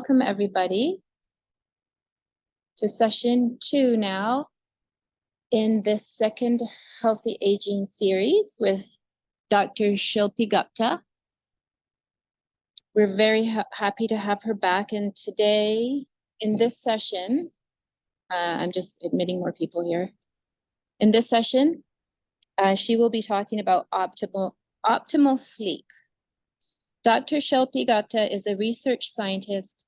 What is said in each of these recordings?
welcome everybody to session 2 now in this second Healthy Aging series with Dr. Shilpi Gupta. We're very happy to have her back, and today in this session, I'm just admitting more people here. In this session, she will be talking about optimal sleep. Dr. Shilpi Gupta is a research scientist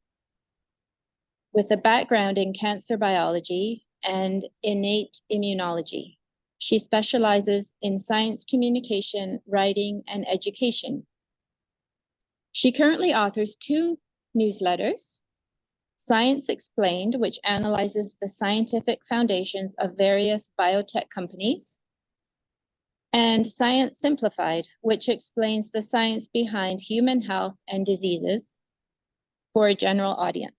with a background in cancer biology and innate immunology. She specializes in science communication, writing, and education. She currently authors 2 newsletters, Science Explained, which analyzes the scientific foundations of various biotech companies, and Science Simplified, which explains the science behind human health and diseases for a general audience.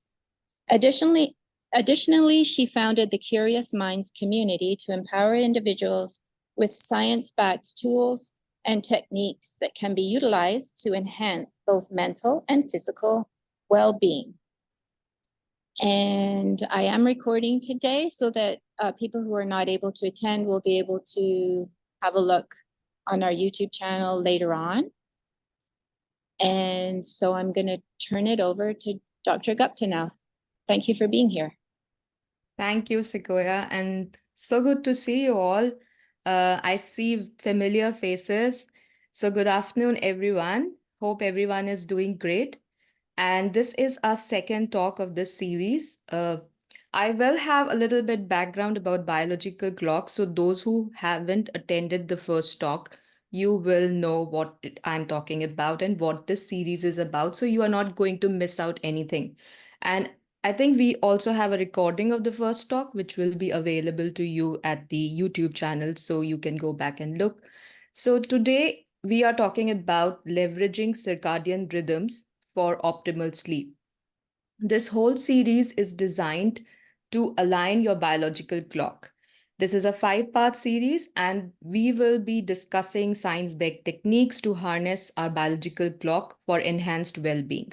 Additionally, she founded the Curious Minds community to empower individuals with science-backed tools and techniques that can be utilized to enhance both mental and physical well-being. And I am recording today so that people who are not able to attend will be able to have a look on our YouTube channel later on. And so I'm going to turn it over to Dr. Gupta now. Thank you for being here. Thank you, Sequoia, and so good to see you all. I see familiar faces. So good afternoon, everyone. Hope everyone is doing great. And this is our second talk of this series. I will have a little bit background about biological clocks. So those who haven't attended the first talk, you will know what I'm talking about and what this series is about. So you are not going to miss out anything. And I think we also have a recording of the first talk, which will be available to you at the YouTube channel, so you can go back and look. So today we are talking about leveraging circadian rhythms for optimal sleep. This whole series is designed to align your biological clock. This is a 5-part series, and we will be discussing science-backed techniques to harness our biological clock for enhanced well-being.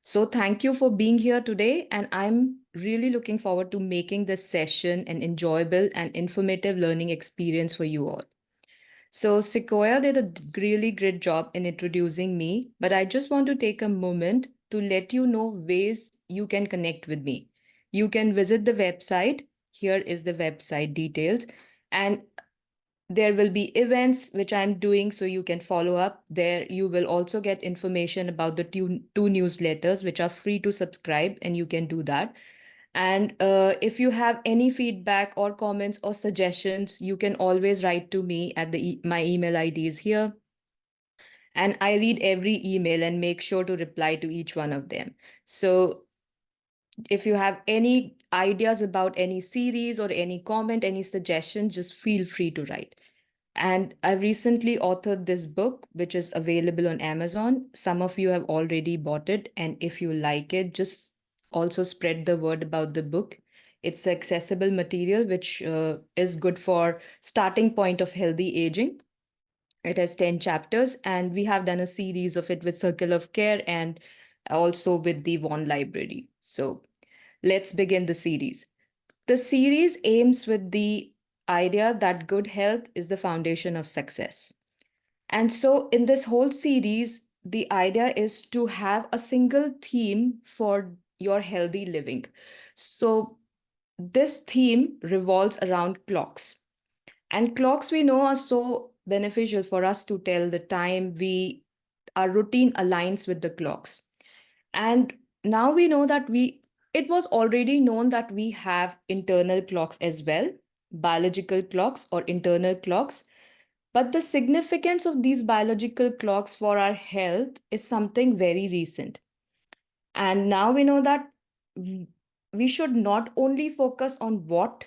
So thank you for being here today, and I'm really looking forward to making this session an enjoyable and informative learning experience for you all. So Sequoia did a really great job in introducing me, but I just want to take a moment to let you know ways you can connect with me. You can visit the website. Here is the website details, and there will be events which I'm doing, so you can follow up there. You will also get information about the two newsletters, which are free to subscribe, and you can do that. And if you have any feedback or comments or suggestions, you can always write to me at my email ID is here. And I read every email and make sure to reply to each one of them. So if you have any ideas about any series or any comment, any suggestion, just feel free to write. And I recently authored this book, which is available on Amazon. Some of you have already bought it. And if you like it, just also spread the word about the book. It's accessible material, which is good for starting point of healthy aging. It has 10 chapters, and we have done a series of it with Circle of Care and also with the Vaughan Library. So let's begin the series. The series aims with the idea that good health is the foundation of success. And so in this whole series, the idea is to have a single theme for your healthy living. So this theme revolves around clocks. And clocks, we know, are so beneficial for us to tell the time. Our routine aligns with the clocks. And now we know that it was already known that we have internal clocks as well, biological clocks or internal clocks. But the significance of these biological clocks for our health is something very recent. And now we know that we should not only focus on what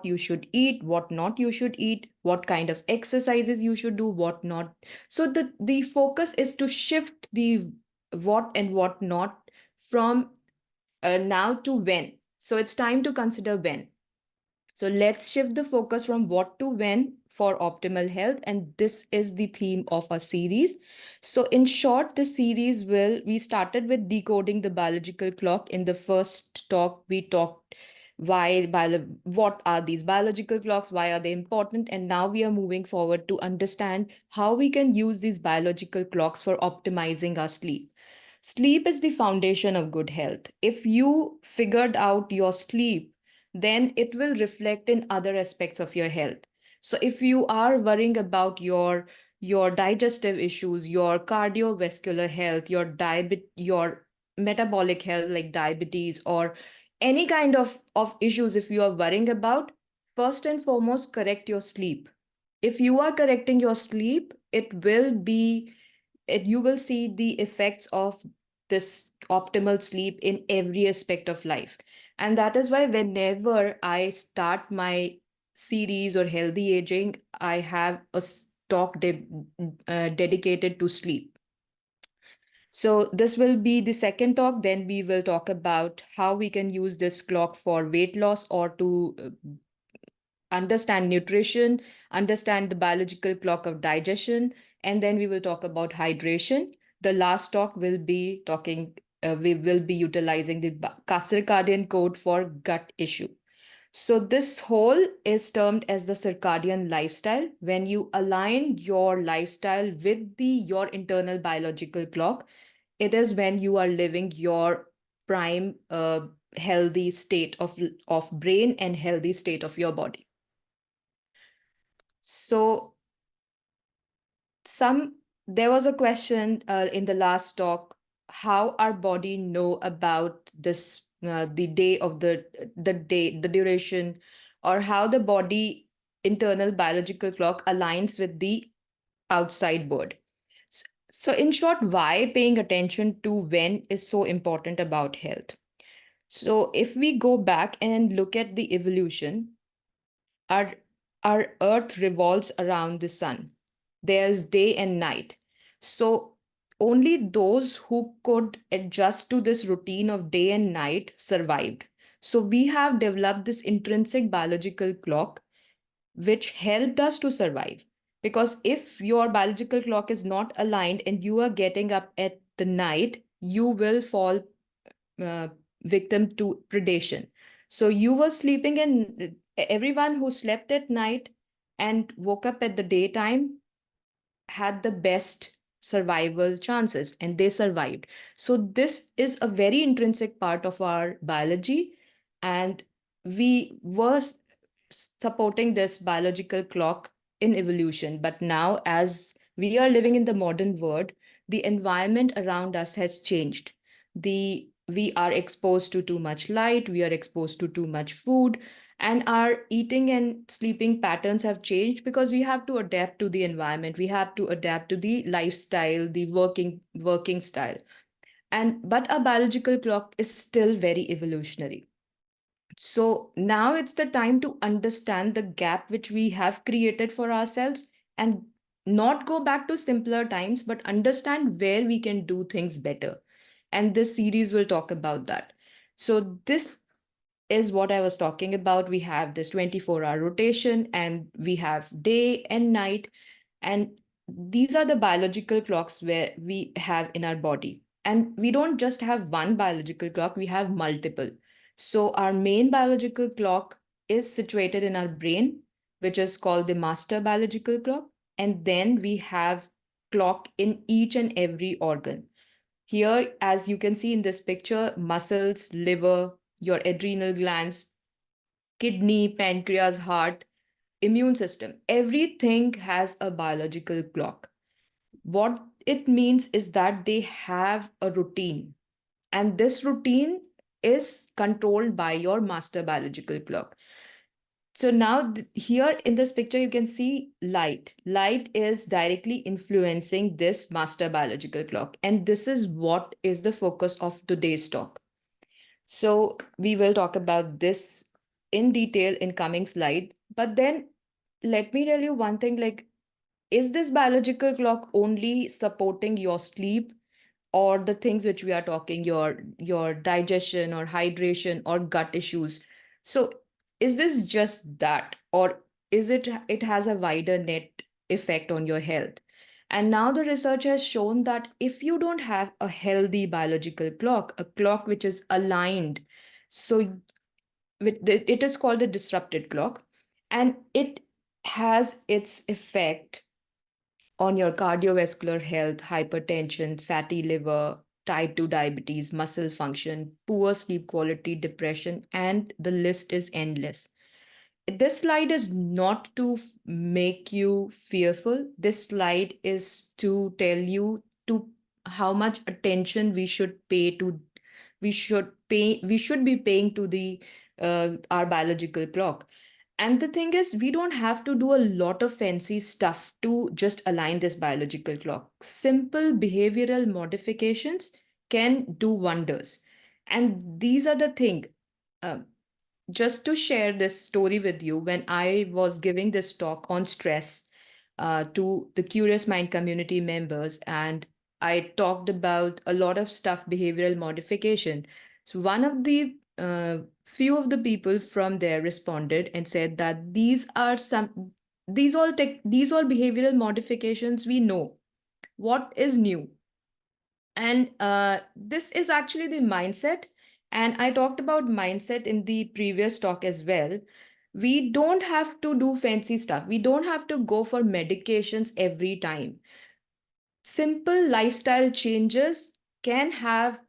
you should eat, what not you should eat, what kind of exercises you should do, what not. So the focus is to shift the what and what not from now to when. So it's time to consider when. So let's shift the focus from what to when for optimal health. And this is the theme of our series. So in short, the series we started with decoding the biological clock. In the first talk, we talked what are these biological clocks, why are they important? And now we are moving forward to understand how we can use these biological clocks for optimizing our sleep. Sleep is the foundation of good health. If you figured out your sleep, then it will reflect in other aspects of your health. So if you are worrying about your digestive issues, your cardiovascular health, your metabolic health like diabetes or any kind of issues, if you are worrying about, first and foremost, correct your sleep. If you are correcting your sleep, you will see the effects of this optimal sleep in every aspect of life. And that is why whenever I start my series or healthy aging, I have a dedicated to sleep. So this will be the second talk. Then we will talk about how we can use this clock for weight loss or to understand nutrition, understand the biological clock of digestion, and then we will talk about hydration. The last talk will be we will be utilizing the circadian code for gut issue. So this whole is termed as the circadian lifestyle. When you align your lifestyle with your internal biological clock, it is when you are living your prime healthy state of brain and healthy state of your body. So some there was a question in the last talk, how our body know about this the day of the duration, or how the body internal biological clock aligns with the outside world. So in short, why paying attention to when is so important about health? So if we go back and look at the evolution, our our earth revolves around the sun. There's day and night. So only those who could adjust to this routine of day and night survived. So we have developed this intrinsic biological clock which helped us to survive. Because if your biological clock is not aligned and you are getting up at the night, you will fall uh, victim to predation. So you were sleeping, and everyone who slept at night and woke up at the daytime had the best survival chances, and they survived. So this is a very intrinsic part of our biology, and we were supporting this biological clock in evolution. But now, as we are living in the modern world, the environment around us has changed. We are exposed to too much light, we are exposed to too much food, and our eating and sleeping patterns have changed because we have to adapt to the environment, we have to adapt to the lifestyle, the working style. And but our biological clock is still very evolutionary. So now it's the time to understand the gap which we have created for ourselves, and not go back to simpler times, but understand where we can do things better. And this series will talk about that. So this is what I was talking about. We have this 24-hour rotation, and we have day and night. And these are the biological clocks where we have in our body. And we don't just have one biological clock, we have multiple. So our main biological clock is situated in our brain, which is called the master biological clock. And then we have clock in each and every organ. Here, as you can see in this picture, muscles, liver, your adrenal glands, kidney, pancreas, heart, immune system, everything has a biological clock. What it means is that they have a routine, and this routine is controlled by your master biological clock. So now here in this picture, you can see light. Light is directly influencing this master biological clock. And this is what is the focus of today's talk. So we will talk about this in detail in coming slide. But then let me tell you one thing, like, is this biological clock only supporting your sleep, or the things which we are talking, your digestion or hydration or gut issues? So is this just that, or is it has a wider net effect on your health? And now the research has shown that if you don't have a healthy biological clock, a clock which is aligned, so it is called a disrupted clock, and it has its effect on your cardiovascular health, hypertension, fatty liver, type 2 diabetes, muscle function, poor sleep quality, depression, and the list is endless. This slide is not to make you fearful. This slide is to tell you to how much attention we should be paying to the our biological clock. And the thing is, we don't have to do a lot of fancy stuff to just align this biological clock. Simple behavioral modifications can do wonders. And these are the thing. Just to share this story with you, when I was giving this talk on stress to the Curious Mind community members, and I talked about a lot of stuff, behavioral modification. So one of the few of the people from there responded and said that these all behavioral modifications we know. What is new? And this is actually the mindset. And I talked about mindset in the previous talk as well. We don't have to do fancy stuff. We don't have to go for medications every time. Simple lifestyle changes can have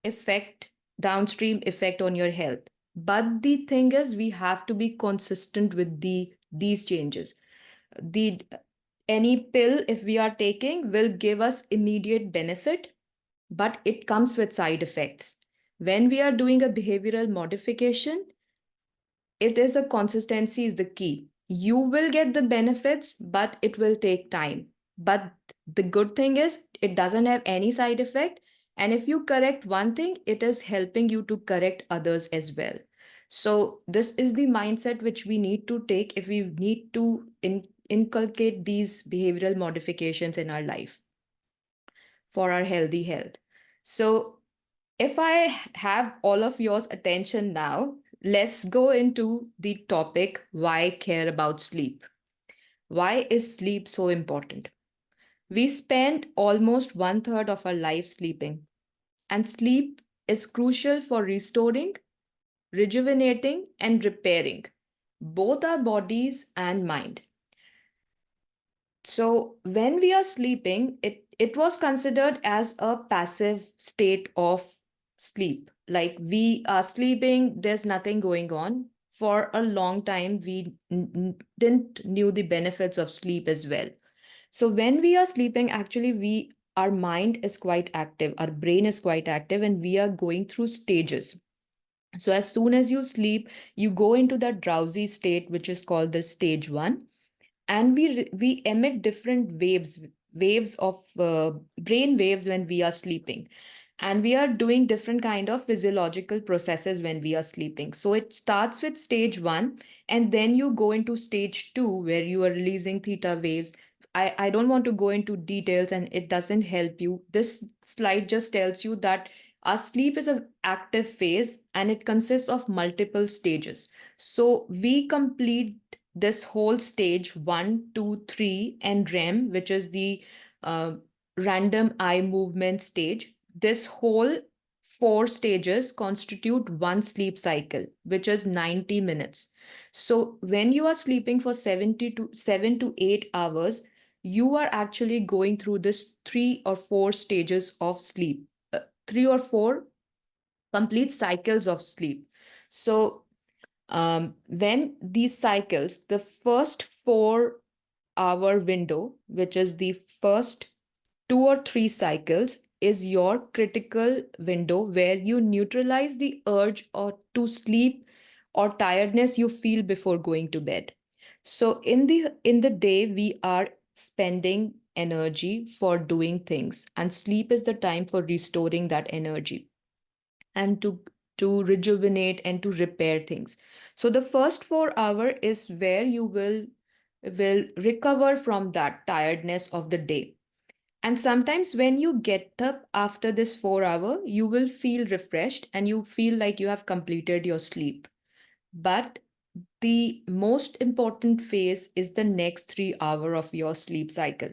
effect, downstream effect on your health. But the thing is, we have to be consistent with these changes. The any pill, if we are taking, will give us immediate benefit, but it comes with side effects. When we are doing a behavioral modification, it is a consistency is the key. You will get the benefits, but it will take time. But the good thing is it doesn't have any side effect. And if you correct one thing, it is helping you to correct others as well. So this is the mindset which we need to take if we need to inculcate these behavioral modifications in our life for our healthy health. So if I have all of yours attention now, let's go into the topic, why care about sleep? Why is sleep so important? We spend almost one third of our life sleeping, and sleep is crucial for restoring, rejuvenating, and repairing both our bodies and mind. So when we are sleeping, it was considered as a passive state of sleep. Like we are sleeping, there's nothing going on. For a long time, we didn't knew the benefits of sleep as well. So when we are sleeping, actually, our mind is quite active, our brain is quite active, and we are going through stages. So as soon as you sleep, you go into that drowsy state, which is called the stage one, and we emit different waves of brain waves when we are sleeping, and we are doing different kind of physiological processes when we are sleeping. So it starts with stage 1, and then you go into stage 2 where you are releasing theta waves. I don't want to go into details, and it doesn't help you. This slide just tells you that our sleep is an active phase, and it consists of multiple stages. So we complete this whole stage 1, 2, 3, and REM, which is the uh, random eye movement stage. This whole 4 stages constitute one sleep cycle, which is 90 minutes. So when you are sleeping for 7 to 8 hours, you are actually going through this 3 or 4 stages of sleep, 3 or 4 complete cycles of sleep. So when these cycles, the first 4 hour window, which is the first 2 or 3 cycles, is your critical window where you neutralize the urge or to sleep or tiredness you feel before going to bed. So in the day, we are spending energy for doing things, and sleep is the time for restoring that energy and to rejuvenate and to repair things. So the first 4 hour is where you will recover from that tiredness of the day. And sometimes when you get up after this 4 hour, you will feel refreshed and you feel like you have completed your sleep. But the most important phase is the next 3 hour of your sleep cycle.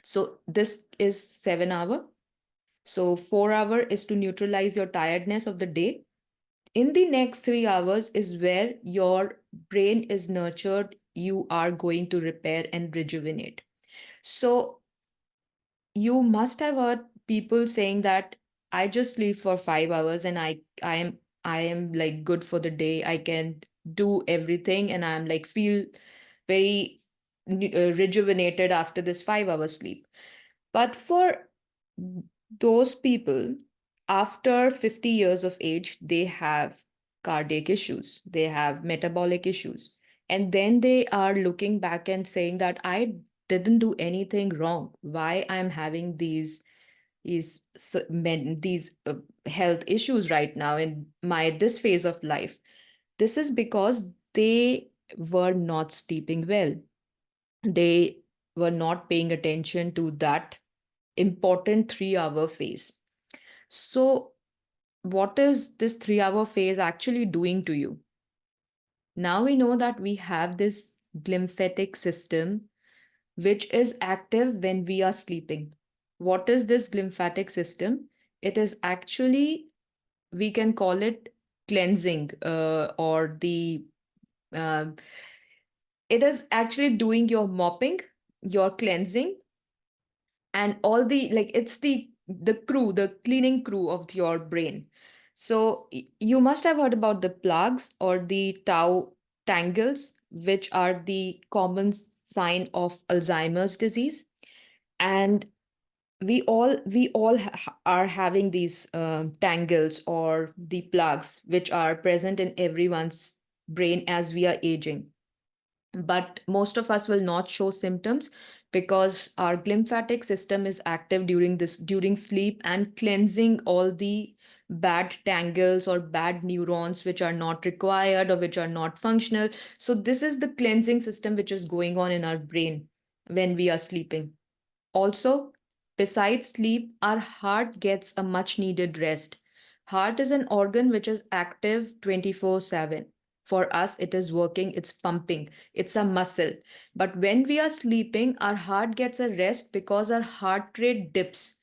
So this is 7 hour. So 4 hour is to neutralize your tiredness of the day. In the next 3 hours is where your brain is nurtured. You are going to repair and rejuvenate. So you must have heard people saying that I just sleep for 5 hours and I am like good for the day. I can do everything and I'm like feel very rejuvenated after this 5 hour sleep. But for those people, after 50 years of age, they have cardiac issues, they have metabolic issues. And then they are looking back and saying that I didn't do anything wrong. Why I'm having these health issues right now in my this phase of life? This is because they were not sleeping well. They were not paying attention to that important 3 hour phase. So, what is this 3 hour phase actually doing to you? Now we know that we have this glymphatic system which is active when we are sleeping. What is this glymphatic system? It is actually, we can call it cleansing, or uh, it is actually doing your mopping, your cleansing, and all the like it's the cleaning crew of your brain. So you must have heard about the plaques or the tau tangles, which are the common sign of Alzheimer's disease. And we all are having these tangles or the plaques which are present in everyone's brain as we are aging. But most of us will not show symptoms because our glymphatic system is active during sleep and cleansing all the bad tangles or bad neurons which are not required or which are not functional. So this is the cleansing system which is going on in our brain when we are sleeping. Also, besides sleep, our heart gets a much needed rest. Heart is an organ which is active 24/7. For us, it is working, it's pumping, it's a muscle. But when we are sleeping, our heart gets a rest because our heart rate dips.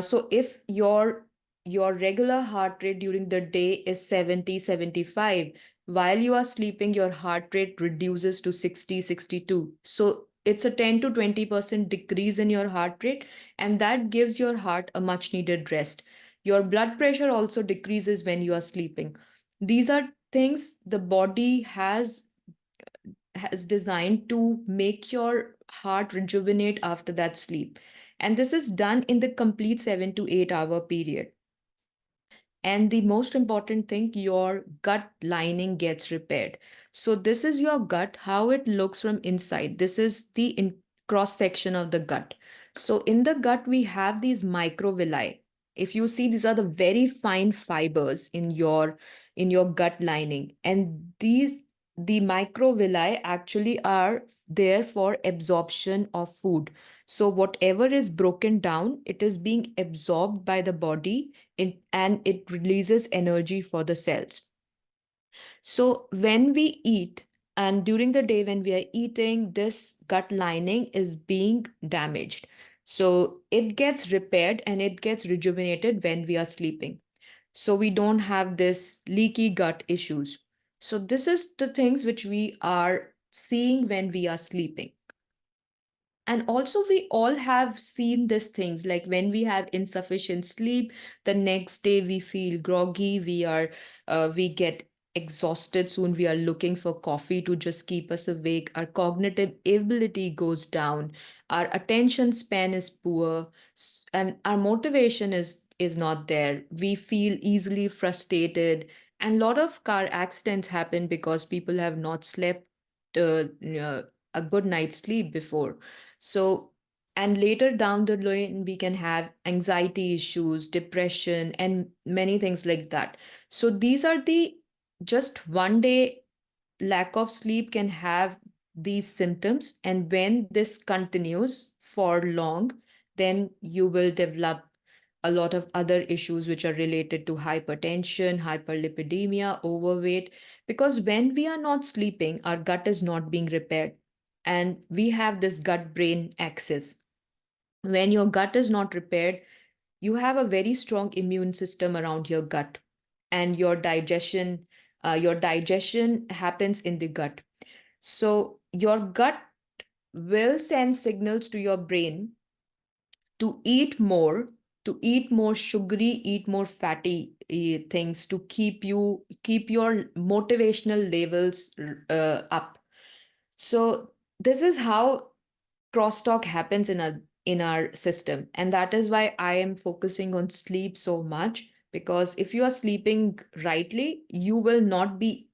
So if your regular heart rate during the day is 70, 75, while you are sleeping, your heart rate reduces to 60, 62. So it's a 10 to 20% decrease in your heart rate, and that gives your heart a much needed rest. Your blood pressure also decreases when you are sleeping. These are things the body has designed to make your heart rejuvenate after that sleep. And this is done in the complete 7 to 8 hour period. And the most important thing, your gut lining gets repaired. So this is your gut, how it looks from inside. This is the cross section of the gut. So in the gut, we have these microvilli. If you see, these are the very fine fibers in your gut lining. And the microvilli actually are there for absorption of food. So whatever is broken down, it is being absorbed by the body and it releases energy for the cells. So when we eat, and during the day when we are eating, this gut lining is being damaged. So it gets repaired and it gets rejuvenated when we are sleeping. So we don't have this leaky gut issues. So this is the things which we are seeing when we are sleeping. And also, we all have seen these things like when we have insufficient sleep, the next day we feel groggy, we get exhausted soon. We are looking for coffee to just keep us awake. Our cognitive ability goes down. Our attention span is poor, and our motivation is not there. We feel easily frustrated, and a lot of car accidents happen because people have not slept a good night's sleep before. So, and later down the line, we can have anxiety issues, depression, and many things like that. So, these are the just one day lack of sleep can have these symptoms. And when this continues for long, then you will develop a lot of other issues which are related to hypertension, hyperlipidemia, overweight. Because when we are not sleeping, our gut is not being repaired. And we have this gut brain axis. When your gut is not repaired, you have a very strong immune system around your gut, and your digestion happens in the gut. So your gut will send signals to your brain to eat more, to eat more sugary, eat more fatty things, to keep your motivational levels up. So this is how crosstalk happens in our system, and that is why I am focusing on sleep so much, because if you are sleeping rightly, you will not be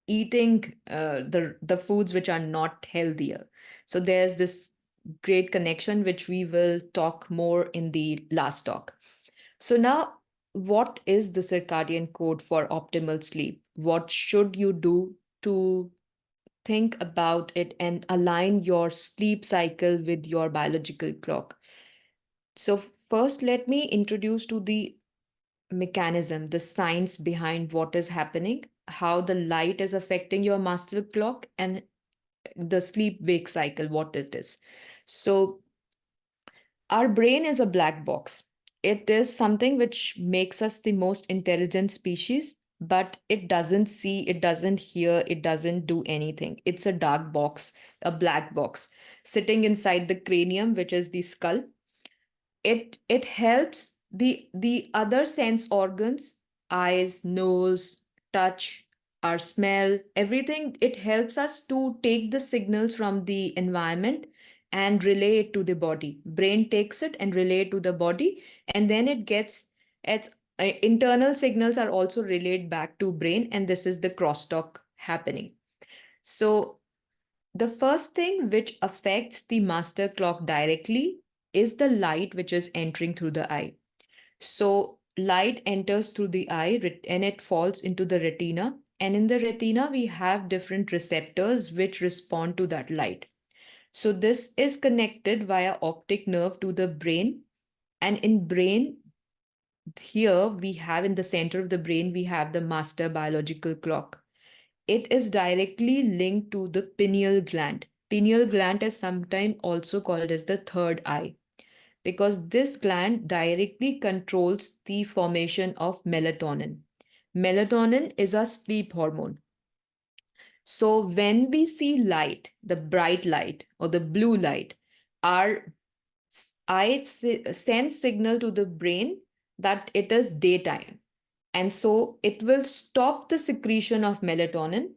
eating the foods which are not healthier. So there's this great connection which we will talk more in the last talk. So now, what is the circadian code for optimal sleep? What should you do to think about it and align your sleep cycle with your biological clock? So first, let me introduce to the mechanism, the science behind what is happening, how the light is affecting your master clock, and the sleep wake cycle, what it is. So, our brain is a black box. It is something which makes us the most intelligent species, but it doesn't see, it doesn't hear, it doesn't do anything. It's a dark box, a black box, sitting inside the cranium, which is the skull. It helps the other sense organs, eyes, nose, touch, our smell, everything. It helps us to take the signals from the environment and relay it to the body. Brain takes it and relay it to the body, and then its internal signals are also relayed back to brain, and this is the crosstalk happening. So the first thing which affects the master clock directly is the light which is entering through the eye. So, light enters through the eye and it falls into the retina. And in the retina, we have different receptors which respond to that light. So, this is connected via optic nerve to the brain. And in brain, here we have in the center of the brain, we have the master biological clock. It is directly linked to the pineal gland. Pineal gland is sometimes also called as the third eye, because this gland directly controls the formation of melatonin. Melatonin is a sleep hormone. So when we see light, the bright light or the blue light, our eyes send signal to the brain that it is daytime. And so it will stop the secretion of melatonin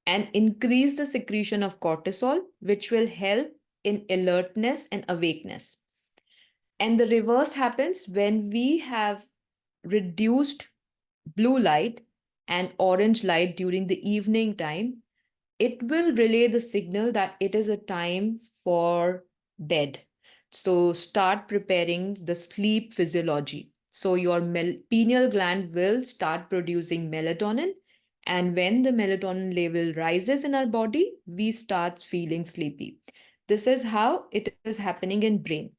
and increase the secretion of cortisol, which will help in alertness and awakeness. And the reverse happens when we have reduced blue light and orange light during the evening time. It will relay the signal that it is a time for bed. So start preparing the sleep physiology. So your pineal gland will start producing melatonin. And when the melatonin level rises in our body, we start feeling sleepy. This is how it is happening in brain.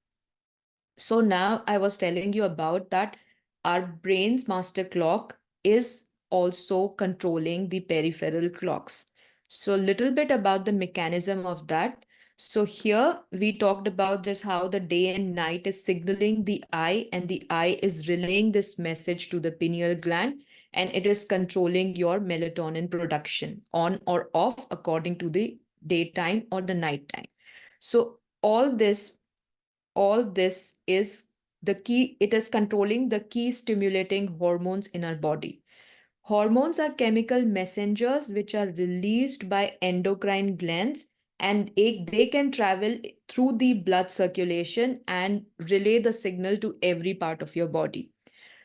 So now I was telling you about that our brain's master clock is also controlling the peripheral clocks. So a little bit about the mechanism of that. So here we talked about this, how the day and night is signaling the eye, and the eye is relaying this message to the pineal gland, and it is controlling your melatonin production on or off according to the daytime or the nighttime. So all this is the key. It is controlling the key stimulating hormones in our body. Hormones are chemical messengers which are released by endocrine glands, and they can travel through the blood circulation and relay the signal to every part of your body.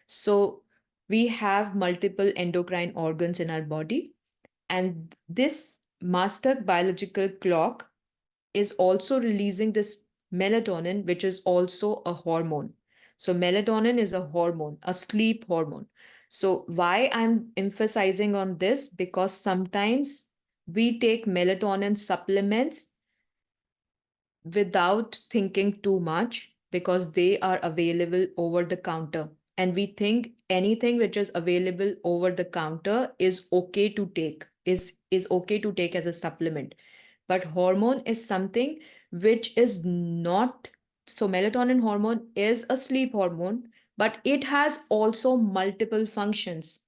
So we have multiple endocrine organs in our body, and this master biological clock is also releasing this melatonin, which is also a hormone. So, melatonin is a hormone, a sleep hormone. So, why I'm emphasizing on this? Because sometimes we take melatonin supplements without thinking too much. because they are available over the counter. And we think anything which is available over the counter is okay to take, is okay to take as a supplement. But hormone is something which is not. So melatonin hormone is a sleep hormone, but it has also multiple functions.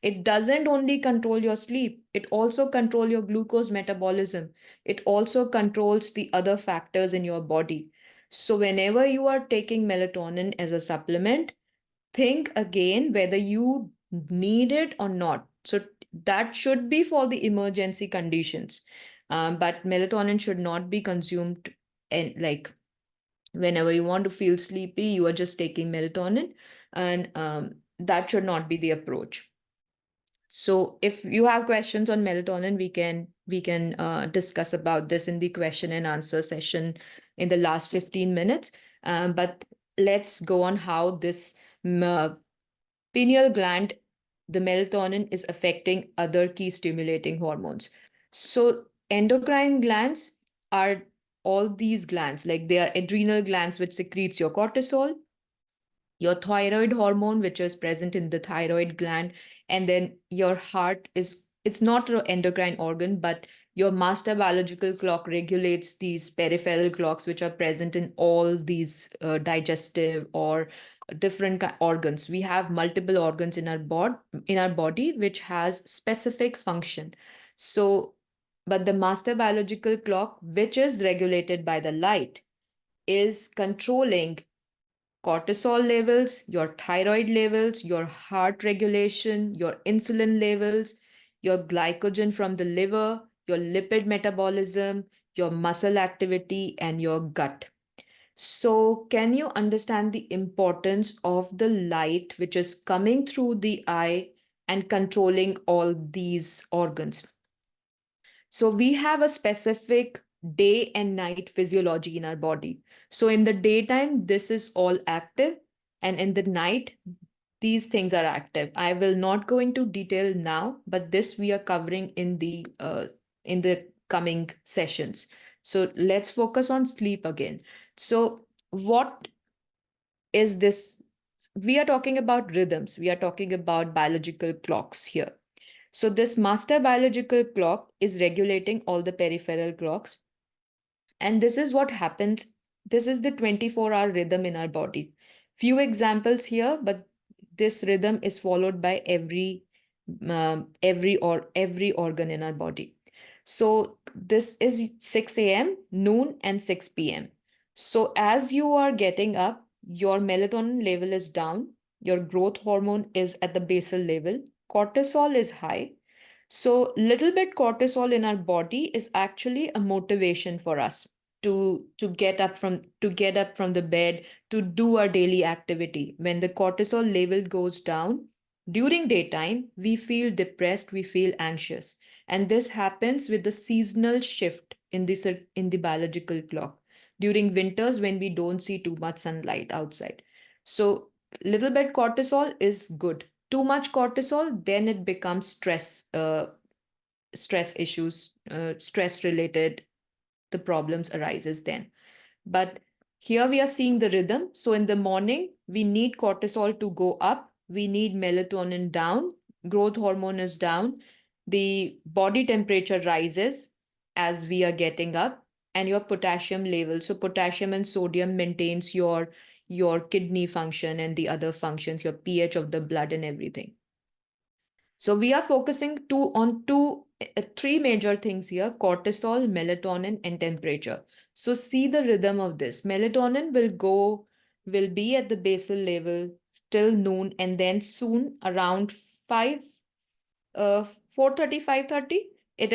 It doesn't only control your sleep, it also control your glucose metabolism. It also controls the other factors in your body. So whenever you are taking melatonin as a supplement, think again whether you need it or not. So that should be for the emergency conditions. But melatonin should not be consumed, and like whenever you want to feel sleepy, you are just taking melatonin, and that should not be the approach. So if you have questions on melatonin, we can discuss about this in the question and answer session in the last 15 minutes. But let's go on how this pineal gland, the melatonin is affecting other key stimulating hormones. So endocrine glands are all these glands, like they are adrenal glands which secretes your cortisol, your thyroid hormone which is present in the thyroid gland, and then your heart is, it's not an endocrine organ, but your master biological clock regulates these peripheral clocks which are present in all these digestive or different organs. We have multiple organs in our body which has specific function. So but the master biological clock, which is regulated by the light, is controlling cortisol levels, your thyroid levels, your heart regulation, your insulin levels, your glycogen from the liver, your lipid metabolism, your muscle activity, and your gut. So, can you understand the importance of the light which is coming through the eye and controlling all these organs? So we have a specific day and night physiology in our body. So in the daytime, this is all active, and in the night, these things are active. I will not go into detail now, but this we are covering in the coming sessions. So let's focus on sleep again. So what is this? We are talking about rhythms. We are talking about biological clocks here. So this master biological clock is regulating all the peripheral clocks. And this is what happens. This is the 24-hour rhythm in our body. Few examples here, but this rhythm is followed by every organ in our body. So this is 6 a.m., noon, and 6 p.m. So as you are getting up, your melatonin level is down, your growth hormone is at the basal level, cortisol is high. So little bit cortisol in our body is actually a motivation for us to get up from the bed to do our daily activity. When the cortisol level goes down during daytime, we feel depressed, we feel anxious, and this happens with the seasonal shift in the biological clock during winters when we don't see too much sunlight outside. So little bit cortisol is good. Too much cortisol, then it becomes stress issues, stress related, the problems arises then. But here we are seeing the rhythm. So in the morning, we need cortisol to go up, we need melatonin down, growth hormone is down, the body temperature rises as we are getting up, and your potassium level. So potassium and sodium maintains your kidney function and the other functions, your pH of the blood and everything. So we are focusing three major things here: cortisol, melatonin, and temperature. So see the rhythm of this. Melatonin will be at the basal level till noon, and then soon around 5, 4:30, 5:30, it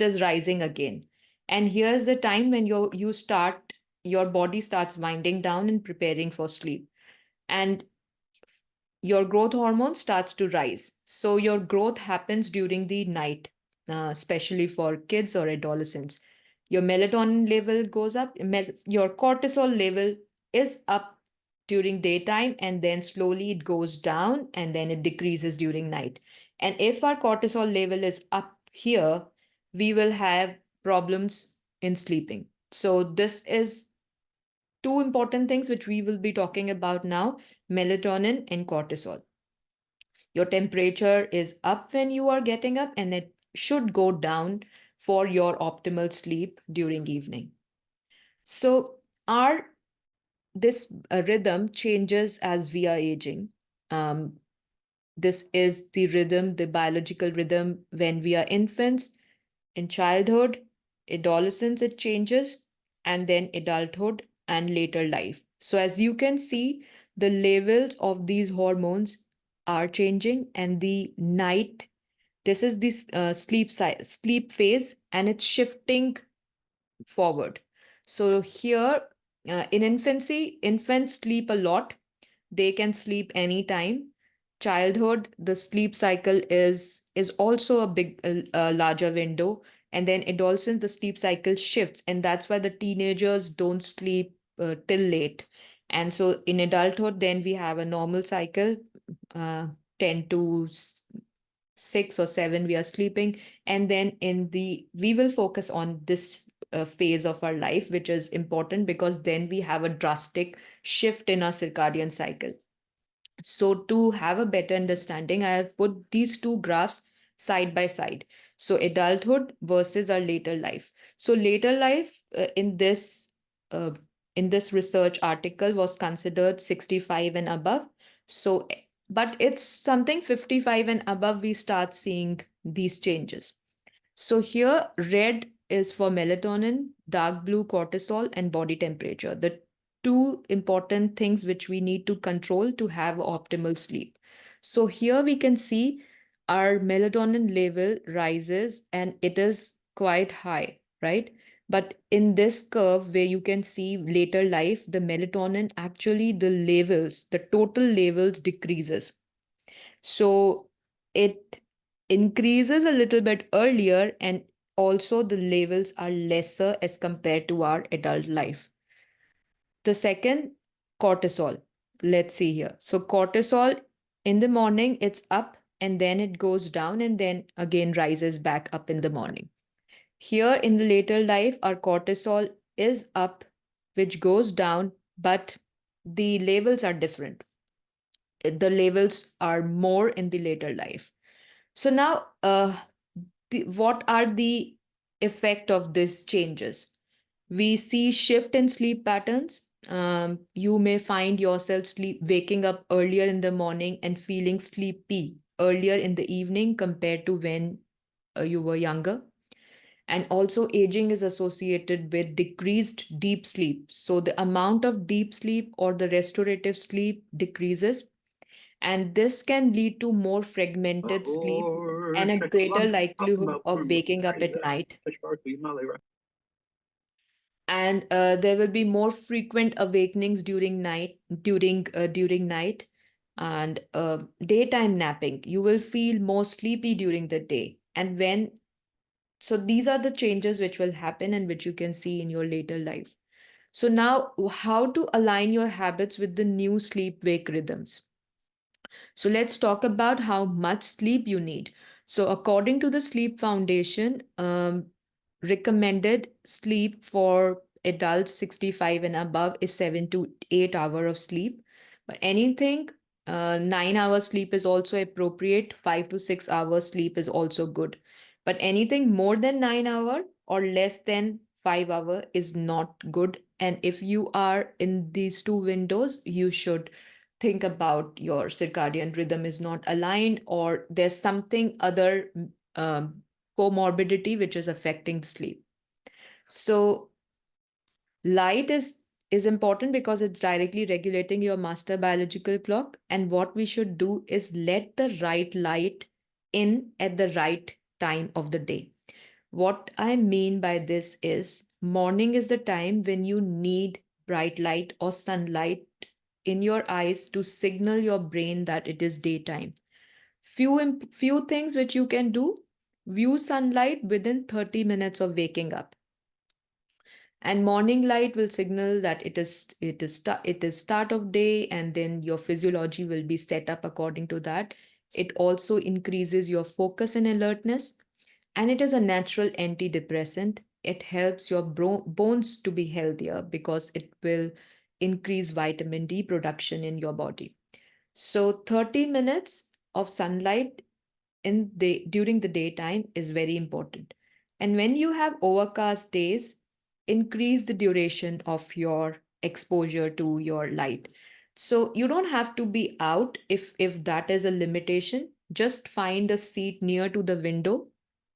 is rising again. And here's the time when your body starts winding down and preparing for sleep. And your growth hormone starts to rise. So your growth happens during the night, especially for kids or adolescents. Your melatonin level goes up, your cortisol level is up during daytime, and then slowly it goes down and then it decreases during night. And if our cortisol level is up here, we will have problems in sleeping. So this is two important things which we will be talking about now: melatonin and cortisol. Your temperature is up when you are getting up, and it should go down for your optimal sleep during evening. So, our this rhythm changes as we are aging. Um, this is the rhythm, the biological rhythm when we are infants. In childhood, adolescence, it changes, and then adulthood and later life. So, as you can see, the levels of these hormones are changing, and the night, this is this sleep phase, and it's shifting forward. So, here in infancy, infants sleep a lot, they can sleep anytime. Childhood, the sleep cycle is also a big larger window, and then adolescence, the sleep cycle shifts, and that's why the teenagers don't sleep till late. And so in adulthood, then we have a normal cycle, uh, 10 to 6 or 7 we are sleeping, and then in the we will focus on this phase of our life, which is important because then we have a drastic shift in our circadian cycle. So, to have a better understanding, I have put these two graphs side by side. So, adulthood versus our later life. So, later life uh, in this research article was considered 65 and above. So, but it's something 55 and above we start seeing these changes. So here, red is for melatonin, dark blue cortisol, and body temperature. The two important things which we need to control to have optimal sleep. So here we can see our melatonin level rises and it is quite high, right? But in this curve where you can see later life, the melatonin actually the levels, the total levels decreases. So it increases a little bit earlier, and also the levels are lesser as compared to our adult life. The second, cortisol. Let's see here. So cortisol in the morning, it's up and then it goes down and then again rises back up in the morning. Here in the later life, our cortisol is up, which goes down, but the levels are different. The levels are more in the later life. So now, what are the effect of these changes? We see shift in sleep patterns. You may find yourself waking up earlier in the morning and feeling sleepy earlier in the evening compared to when you were younger. And also, aging is associated with decreased deep sleep. So the amount of deep sleep or the restorative sleep decreases, and this can lead to more fragmented sleep and a greater likelihood of waking up at night. And there will be more frequent awakenings during night, and daytime napping. You will feel more sleepy during the day. And when so these are the changes which will happen and which you can see in your later life. So now, how to align your habits with the new sleep wake rhythms? So let's talk about how much sleep you need. So according to the Sleep Foundation, recommended sleep for adults 65 and above is 7 to 8 hours of sleep. But anything 9 hours sleep is also appropriate. 5 to 6 hours sleep is also good. But anything more than 9 hours or less than 5 hours is not good. And if you are in these two windows, you should think about your circadian rhythm is not aligned, or there's something other um, comorbidity which is affecting sleep. So light is important because it's directly regulating your master biological clock, and what we should do is let the right light in at the right time of the day. What I mean by this is morning is the time when you need bright light or sunlight in your eyes to signal your brain that it is daytime. Few things which you can do: view sunlight within 30 minutes of waking up. And morning light will signal that it is start of day, and then your physiology will be set up according to that. It also increases your focus and alertness, and it is a natural antidepressant. It helps your bones to be healthier because it will increase vitamin D production in your body. So 30 minutes of sunlight during the daytime is very important. And when you have overcast days, increase the duration of your exposure to your light. So you don't have to be out if that is a limitation. Just find a seat near to the window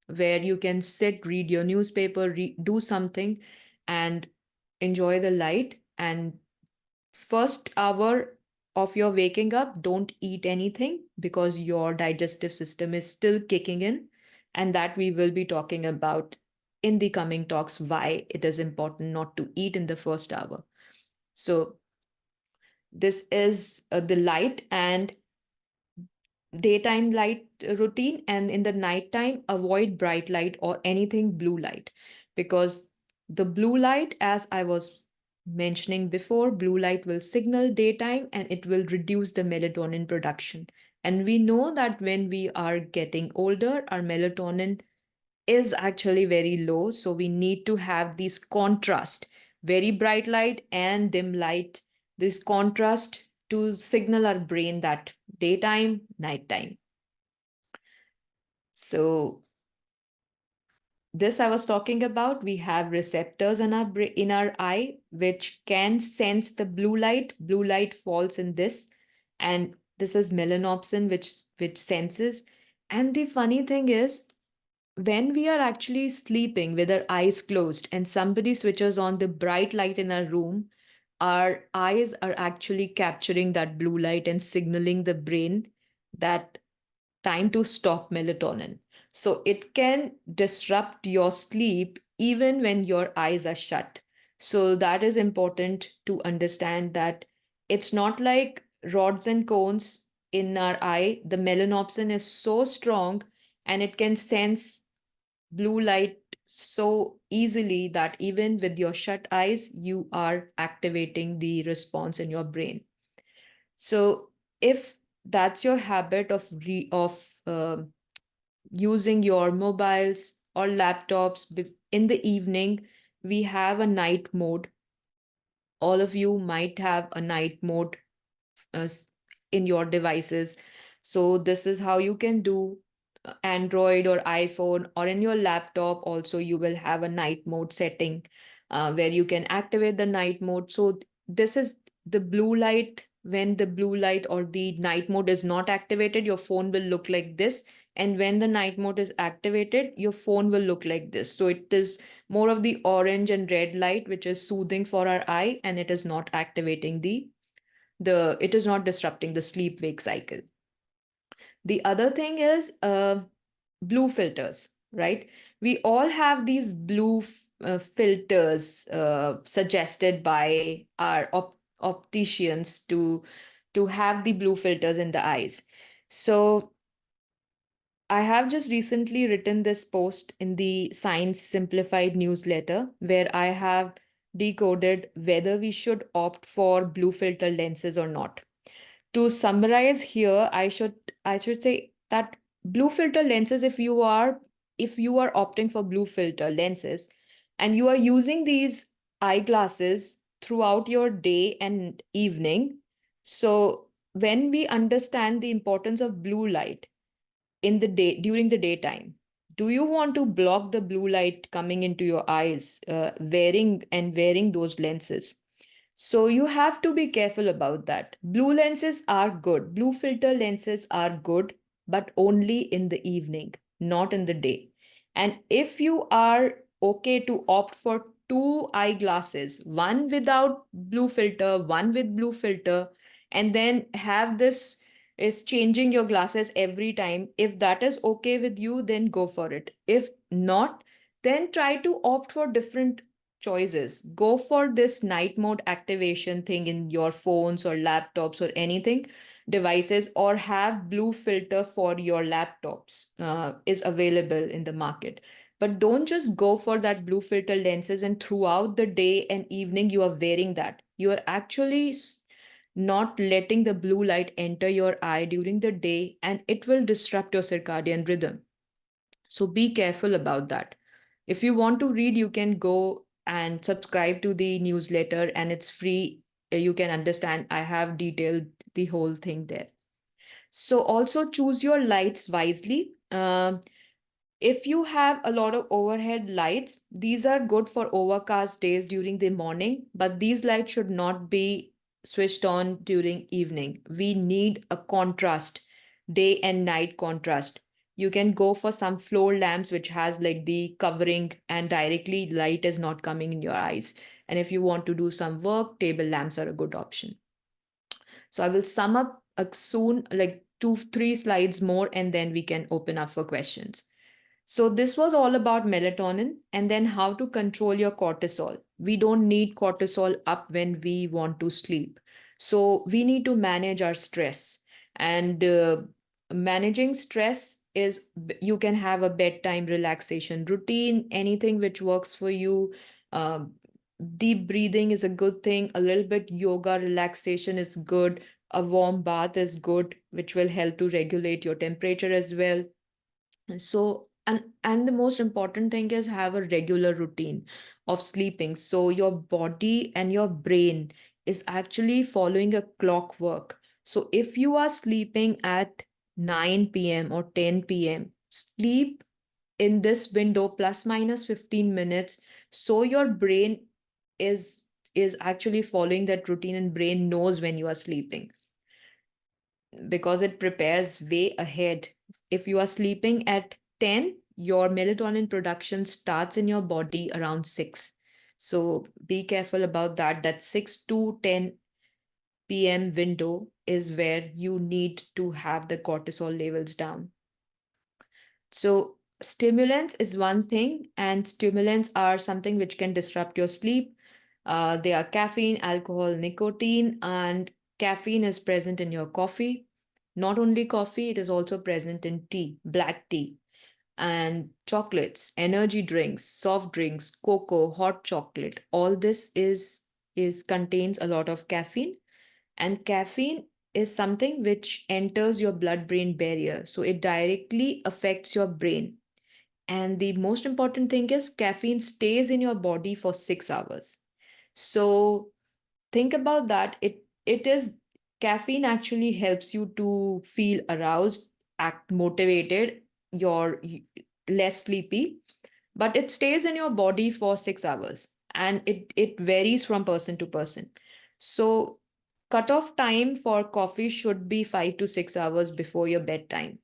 where you can sit, read your newspaper, do something, and enjoy the light. And first hour of your waking up, don't eat anything because your digestive system is still kicking in. And that we will be talking about in the coming talks, why it is important not to eat in the first hour. So this is the light and daytime light routine, and in the nighttime avoid bright light or anything blue light, because the blue light, as I was mentioning before, blue light will signal daytime and it will reduce the melatonin production. And we know that when we are getting older, our melatonin is actually very low, so we need to have this contrast, very bright light and dim light, this contrast to signal our brain that daytime, nighttime. So this I was talking about, we have receptors in our eye which can sense the blue light. Blue light falls in this, and this is melanopsin which senses. And the funny thing is, when we are actually sleeping with our eyes closed and somebody switches on the bright light in our room, our eyes are actually capturing that blue light and signaling the brain that time to stop melatonin. So it can disrupt your sleep even when your eyes are shut. So that is important to understand, that it's not like rods and cones in our eye. The melanopsin is so strong and it can sense blue light so easily that even with your shut eyes, you are activating the response in your brain. So if that's your habit of using your mobiles or laptops in the evening, we have a night mode. All of you might have a night mode uh, in your devices. So this is how you can do. Android or iPhone or in your laptop also, you will have a night mode setting where you can activate the night mode. So this is the blue light. When the blue light or the night mode is not activated, your phone will look like this. And when the night mode is activated, your phone will look like this. So it is more of the orange and red light, which is soothing for our eye, and it is not activating it is not disrupting the sleep wake cycle. The other thing is blue filters, right? We all have these blue filters suggested by our opticians to have the blue filters in the eyes. So I have just recently written this post in the Science Simplified newsletter where I have decoded whether we should opt for blue filter lenses or not. To summarize here, I should say that blue filter lenses, if you are opting for blue filter lenses and you are using these eyeglasses throughout your day and evening, so when we understand the importance of blue light in the day, during the daytime, do you want to block the blue light coming into your eyes, wearing those lenses? So you have to be careful about that. Blue lenses are good. Blue filter lenses are good, but only in the evening, not in the day. And if you are okay to opt for two eyeglasses, one without blue filter, one with blue filter, and then have this is changing your glasses every time. If that is okay with you, then go for it. If not, then try to opt for different choices. Go for this night mode activation thing in your phones or laptops or anything devices, or have blue filter for your laptops is available in the market. But don't just go for that blue filter lenses and throughout the day and evening you are wearing that. You are actually not letting the blue light enter your eye during the day, and it will disrupt your circadian rhythm. So be careful about that. If you want to read, you can go and subscribe to the newsletter, and it's free you can understand, I have detailed the whole thing there. So also choose your lights wisely. If you have a lot of overhead lights, these are good for overcast days during the morning, but these lights should not be switched on during evening. We need a contrast, day and night contrast. You can go for some floor lamps which has like the covering and directly light is not coming in your eyes. And if you want to do some work, table lamps are a good option. So I will sum up soon, like 2, 3 slides more, and then we can open up for questions. So this was all about melatonin and then how to control your cortisol. We don't need cortisol up when we want to sleep. So we need to manage our stress. And managing stress is you can have a bedtime relaxation routine, anything which works for you. Um, Deep breathing is a good thing. A little bit yoga relaxation is good. A warm bath is good, which will help to regulate your temperature as well. So, and the most important thing is have a regular routine of sleeping. So your body and your brain is actually following a clockwork. So if you are sleeping at 9 p.m. or 10 p.m., sleep in this window plus minus 15 minutes. So your brain is is actually following that routine, and brain knows when you are sleeping because it prepares way ahead. If you are sleeping at 10, your melatonin production starts in your body around 6. So be careful about that. That 6 to 10 p.m. window is where you need to have the cortisol levels down. So stimulants is one thing, and stimulants are something which can disrupt your sleep. They are caffeine, alcohol, nicotine, and caffeine is present in your coffee. Not only coffee, it is also present in tea, black tea, and chocolates, energy drinks, soft drinks, cocoa, hot chocolate. All this is contains a lot of caffeine, and caffeine is something which enters your blood brain barrier. So it directly affects your brain. And the most important thing is caffeine stays in your body for 6 hours. So think about that. It is caffeine actually helps you to feel aroused, act motivated, less sleepy, but it stays in your body for 6 hours, and it varies from person to person. So cutoff time for coffee should be 5 to 6 hours before your bedtime.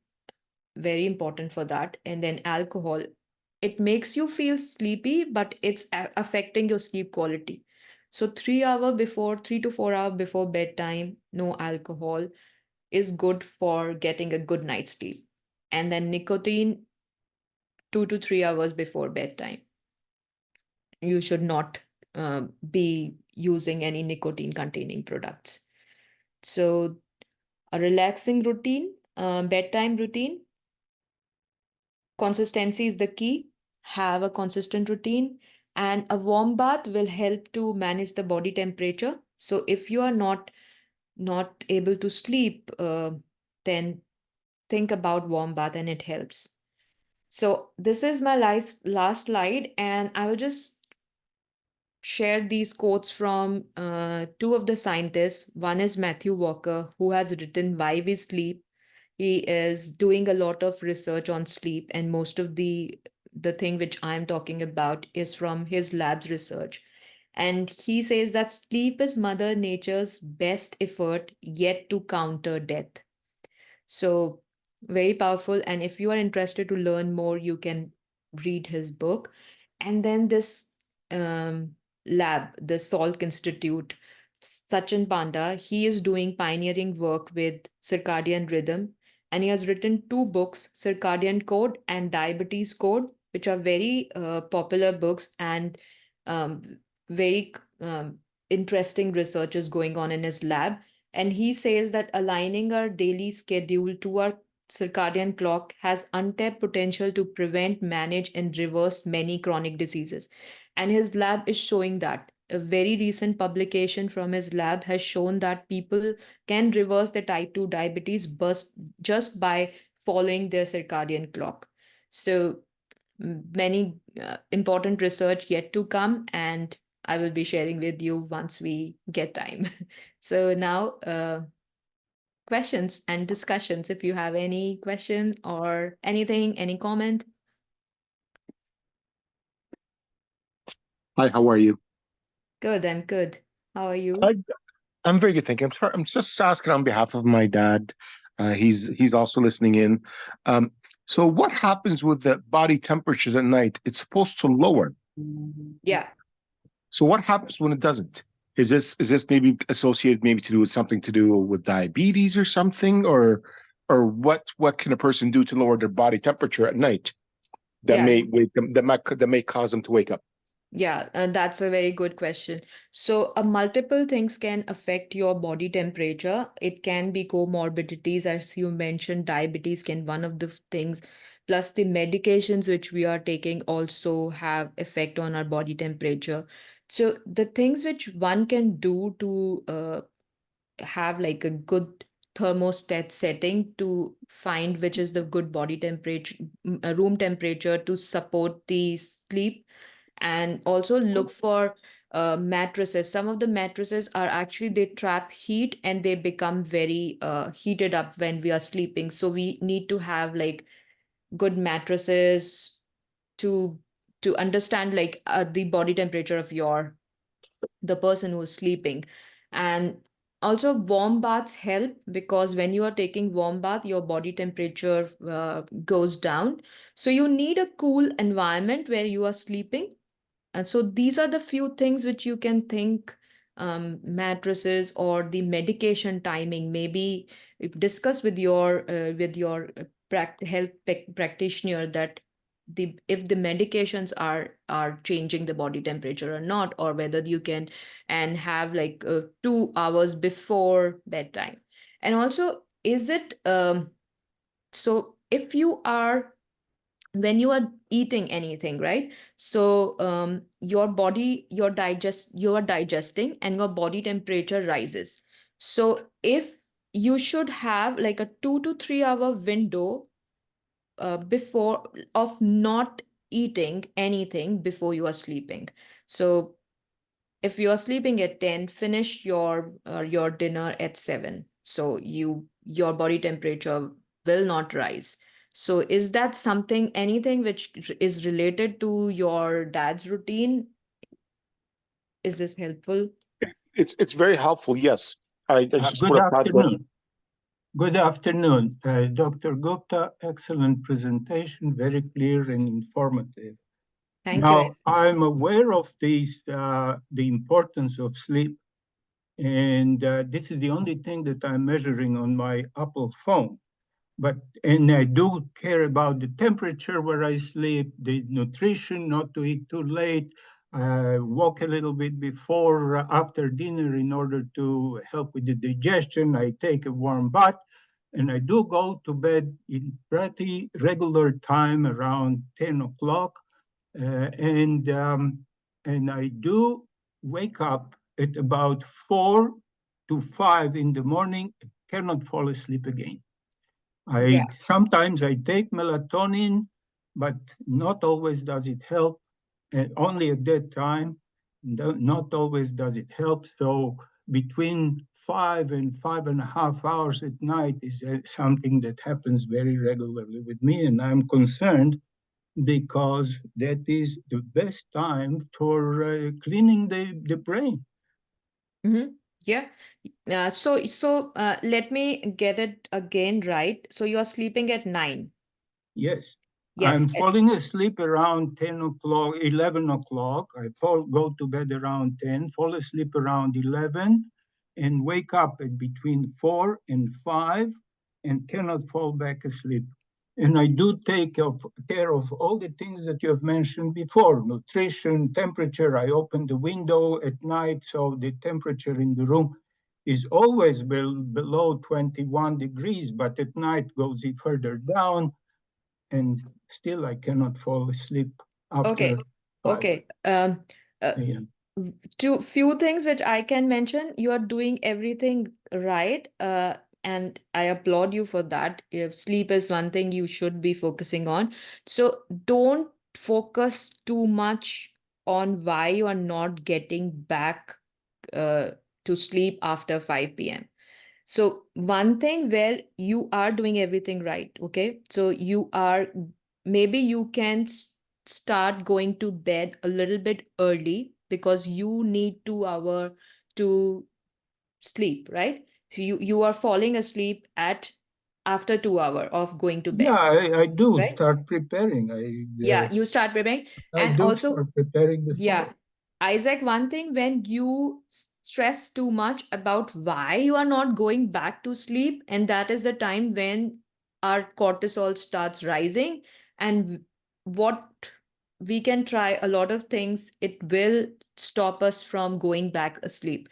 Very important for that. And then alcohol, it makes you feel sleepy, but it's affecting your sleep quality. So 3 to 4 hour before bedtime, no alcohol is good for getting a good night's sleep. And then nicotine, 2 to 3 hours before bedtime. You should not be using any nicotine containing products. So a relaxing routine, bedtime routine, consistency is the key. Have a consistent routine, and a warm bath will help to manage the body temperature. So if you are not able to sleep, then think about warm bath and it helps. So this is my last slide, and I will just share these quotes from two of the scientists. One is Matthew Walker, who has written Why We Sleep. He is doing a lot of research on sleep, and most of the thing which I'm talking about is from his lab's research. And he says that sleep is Mother Nature's best effort yet to counter death. So very powerful. And if you are interested to learn more, you can read his book. And then this um, lab, the Salk Institute, Sachin Panda, he is doing pioneering work with circadian rhythm. And he has written 2 books, Circadian Code and Diabetes Code, which are very popular books, and um, very interesting research is going on in his lab. And he says that aligning our daily schedule to our circadian clock has untapped potential to prevent, manage, and reverse many chronic diseases. And his lab is showing that. A very recent publication from his lab has shown that people can reverse their type 2 diabetes just by following their circadian clock. So many important research yet to come, and I will be sharing with you once we get time. So now, questions and discussions. If you have any question or anything, any comment. Hi, how are you? Good, I'm good. How are you? I, I'm very good, thank you. I'm sorry, I'm just asking on behalf of my dad. He's also listening in. Um, so what happens with the body temperatures at night? It's supposed to lower. Yeah. So what happens when it doesn't? Is this maybe associated maybe to do with something to do with diabetes or something, or what can a person do to lower their body temperature at night that Yeah. may wake them that may cause them to wake up? Yeah, that's a very good question. So, multiple things can affect your body temperature. It can be comorbidities, as you mentioned, diabetes can one of the things. Plus, the medications which we are taking also have effect on our body temperature. So, the things which one can do to have like a good thermostat setting to find which is the good body temperature, room temperature to support the sleep, and also look for mattresses. Some of the mattresses are actually they trap heat and they become very heated up when we are sleeping. So we need to have like good mattresses to understand like the body temperature of the person who is sleeping. And also warm baths help because when you are taking warm bath your body temperature goes down, so you need a cool environment where you are sleeping. And so these are the few things which you can think, mattresses or the medication timing. Maybe discuss with your health practitioner that if the medications are changing the body temperature or not, or whether you can and have like 2 hours before bedtime. And also, is it so if you are when you are eating anything, right? So your body, you are digesting and your body temperature rises. So if you should have like a 2 to 3 hour window before of not eating anything before you are sleeping. So if you are sleeping at 10, finish your dinner at 7, so your body temperature will not rise. So is that something, anything which is related to your dad's routine? Is this helpful? It's very helpful. Yes, I just Good want to add that. afternoon. Good afternoon, Dr. Gupta. Excellent presentation, very clear and informative. Thank you, Now, Isaac. I'm aware of the importance of sleep, and this is the only thing that I'm measuring on my Apple phone. And I do care about the temperature where I sleep, the nutrition, not to eat too late, walk a little bit before, after dinner in order to help with the digestion. I take a warm bath, and I do go to bed in pretty regular time around 10 o'clock. And I do wake up at about 4 to 5 in the morning, cannot fall asleep again. Yeah. Sometimes I take melatonin, but not always does it help. And only at that time, not always does it help. So between 5 and 5.5 hours at night is something that happens very regularly with me, and I'm concerned because that is the best time for cleaning the brain. Mm-hmm. Yeah. So let me get it again right. So you are sleeping at 9. Yes. Yes. I'm falling asleep around 10 o'clock, 11 o'clock. Go to bed around 10, fall asleep around 11, and wake up at between 4 and 5 and cannot fall back asleep. And I do take care of all the things that you have mentioned before, nutrition, temperature. I open the window at night, so the temperature in the room is always below 21 degrees, but at night goes further down, and still I cannot fall asleep after Okay. 5 Okay. Uh, a.m. Two few things which I can mention. You are doing everything right. And I applaud you for that. If sleep is one thing you should be focusing on. So don't focus too much on why you are not getting back to sleep after 5 p.m. So one thing where you are doing everything right, okay? So maybe you can start going to bed a little bit early because you need 2 hours to sleep, right? So you are falling asleep after 2 hours of going to bed, Yeah, I do right? start preparing. Yeah, you start preparing. I And do also, start preparing before. yeah, Isaac, one thing, when you stress too much about why you are not going back to sleep, and that is the time when our cortisol starts rising, and what we can try a lot of things, it will stop us from going back asleep.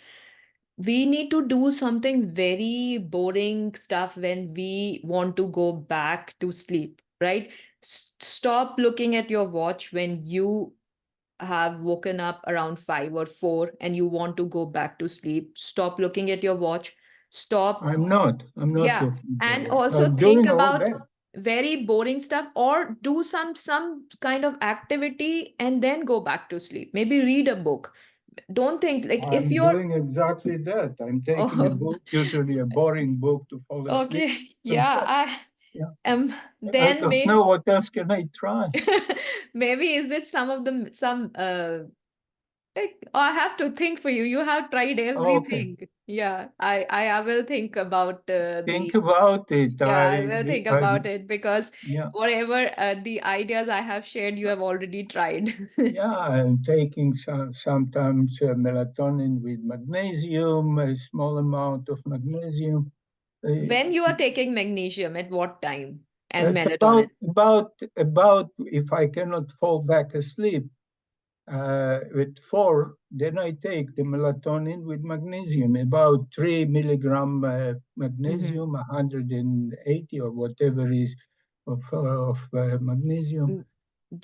We need to do something very boring stuff when we want to go back to sleep, right? Stop looking at your watch when you have woken up around 5 or 4 and you want to go back to sleep. Stop looking at your watch. Stop. I'm not Yeah. looking And forward. also I'm think doing all about that. very boring stuff, or do some kind of activity and then go back to sleep. Maybe read a book. Don't think like if I'm you're doing exactly that. I'm taking a oh, book, usually a boring book, to fall asleep. okay. Yeah, I Yeah. I then don't know what else can I try. maybe is it some of them some like, oh, I have to think for you. You have tried Okay, everything. Yeah, I will think about think about it. yeah, I will think I about it because yeah, whatever the ideas I have shared, you have already tried. yeah. I'm taking sometimes melatonin with magnesium, a small amount of magnesium. When you are taking magnesium, at what time? And At melatonin. about if I cannot fall back asleep at 4, then I take the melatonin with magnesium, about 3 milligram Mhm. magnesium, 180 or whatever is of magnesium.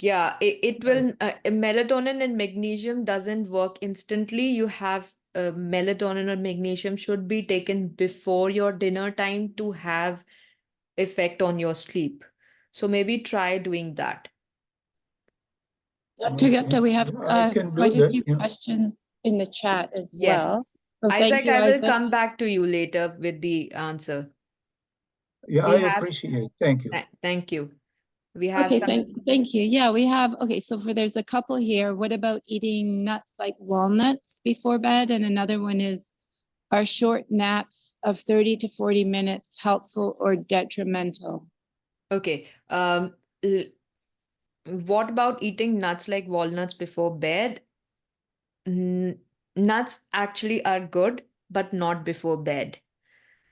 Yeah, it will melatonin and magnesium doesn't work instantly. You have melatonin or magnesium should be taken before your dinner time to have effect on your sleep. So maybe try doing that. Dr. Okay. Gupta, we have I can do quite a that. few Yeah. questions in the chat as Yes. well. So thank Isaac, you, I will Isaac. come back to you later with the answer. Yeah, We I have, appreciate. Thank you. thank you. We have Okay, some, thank you. Yeah, we have, okay, so there's a couple here. What about eating nuts like walnuts before bed? And another one is, are short naps of 30 to 40 minutes helpful or detrimental? okay. What about eating nuts like walnuts before bed? Nuts actually are good, but not before bed.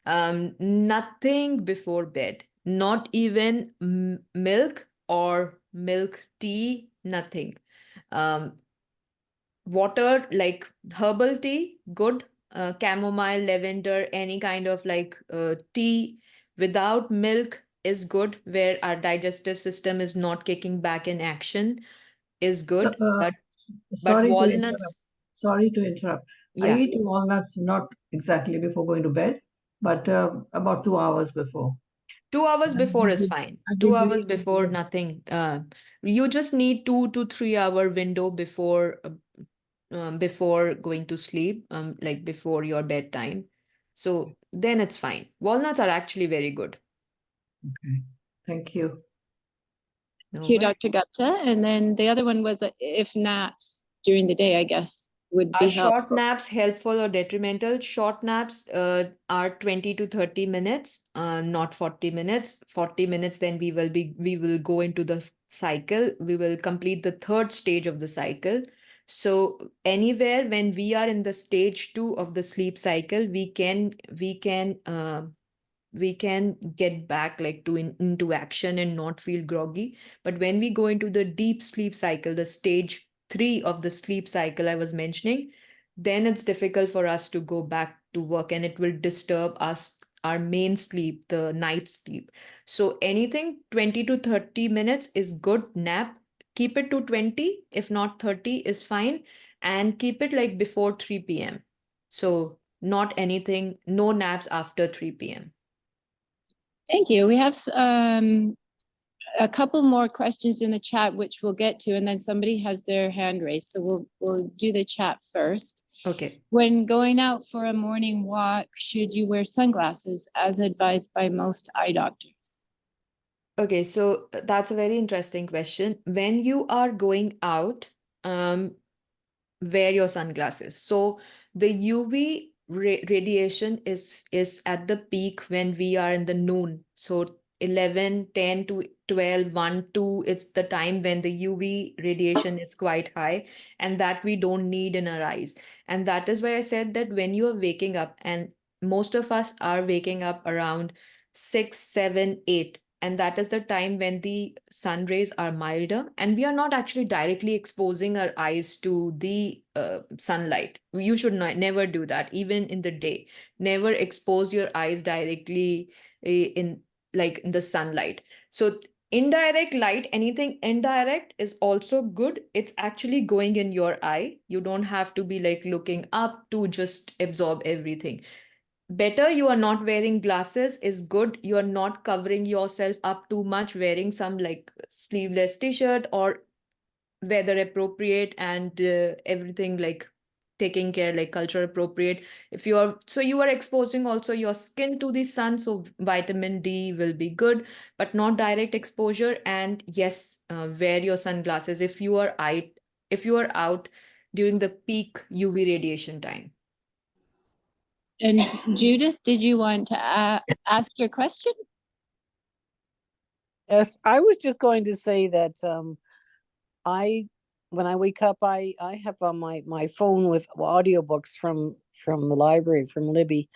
Nothing before bed, not even milk or milk tea, nothing. Um, Water like herbal tea, good. Chamomile, lavender, any kind of like tea without milk is good, where our digestive system is not kicking back in action, is So, good. But sorry to interrupt. walnuts, Sorry to interrupt. I yeah. eat walnuts not exactly before going to bed, but about 2 hours before. 2 hours before is I fine. do 2 hours believe that before, yes. nothing. You just need 2 to 3 hour window before going to sleep, like before your bedtime. So then it's fine. Walnuts are actually very good. Okay. Thank you. No Thank you, worries. Dr. Gupta. And then the other one was if naps during the day, I guess, would Are be short helpful. naps helpful or detrimental? Short naps are 20 to 30 minutes, not 40 minutes. 40 minutes, then we will go into the cycle. We will complete the third stage of the cycle. So anywhere when we are in the stage 2 of the sleep cycle, we can get back like into action and not feel groggy. But when we go into the deep sleep cycle, the stage 3 of the sleep cycle I was mentioning, then it's difficult for us to go back to work, and it will disturb us, our main sleep, the night sleep. So anything 20 to 30 minutes is good nap. Keep it to 20, if not 30 is fine, and keep it like before 3 p.m. So not anything, no naps after 3 p.m. Thank you. We have a couple more questions in the chat, which we'll get to, and then somebody has their hand raised. So we'll do the chat first. Okay. When going out for a morning walk, should you wear sunglasses as advised by most eye doctors? Okay, so that's a very interesting question. When you are going out, wear your sunglasses. So the UV radiation is at the peak when we are in the noon. So 11, 10 to 12, 1, 2, it's the time when the UV radiation is quite high, and that we don't need in our eyes. And that is why I said that when you are waking up, and most of us are waking up around 6, 7, 8, and that is the time when the sun rays are milder and we are not actually directly exposing our eyes to the sunlight. You should not, never do that, even in the day. Never expose your eyes directly in the sunlight. So indirect light, anything indirect is also good. It's actually going in your eye. You don't have to be like looking up to just absorb everything. Better you are not wearing glasses is good. You are not covering yourself up too much, wearing some like sleeveless t-shirt or weather appropriate and everything like taking care like culture appropriate. If you are, so you are exposing also your skin to the sun, so vitamin D will be good, but not direct exposure. And yes, wear your sunglasses if you are out during the peak UV radiation time. And Judith, did you want to ask your question? Yes, I was just going to say that when I wake up, I have on my phone with audiobooks from the library from Libby,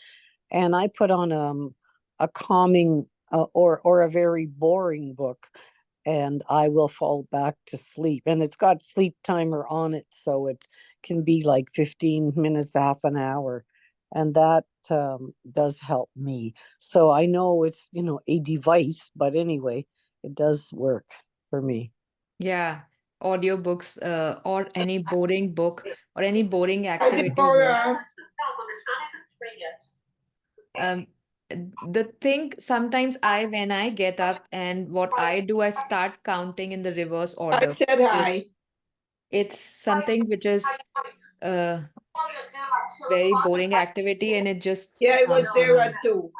and I put on a calming or a very boring book, and I will fall back to sleep. And it's got sleep timer on it, so it can be like 15 minutes, half an hour, and that does help me. So I know it's a device, but anyway, it does work for me. Yeah, audiobooks or any boring book or any boring I activity did for works. The thing sometimes when I get up and what I do, I start counting in the reverse I order. said hi. It's something which is very boring activity and it just Yeah, it was comes to Sarah mind. too.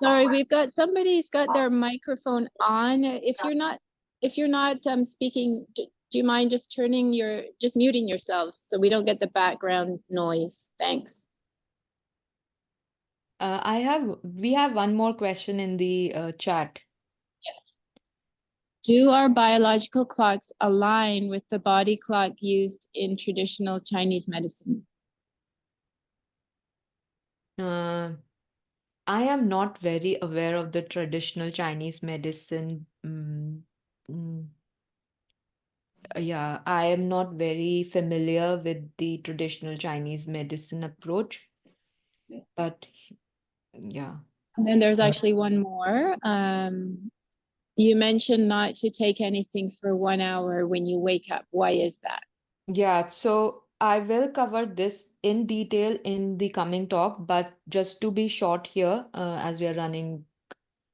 Sorry, we've got somebody's got their microphone on. If you're not speaking, do you mind just muting yourselves so we don't get the background noise? Thanks. We have one more question in the chat. Yes. Do our biological clocks align with the body clock used in traditional Chinese medicine? I am not very aware of the traditional Chinese medicine. Yeah, I am not very familiar with the traditional Chinese medicine approach, but yeah. And then there's actually one more. You mentioned not to take anything for 1 hour when you wake up. Why is that? Yeah, so I will cover this in detail in the coming talk, but just to be short here, as we are running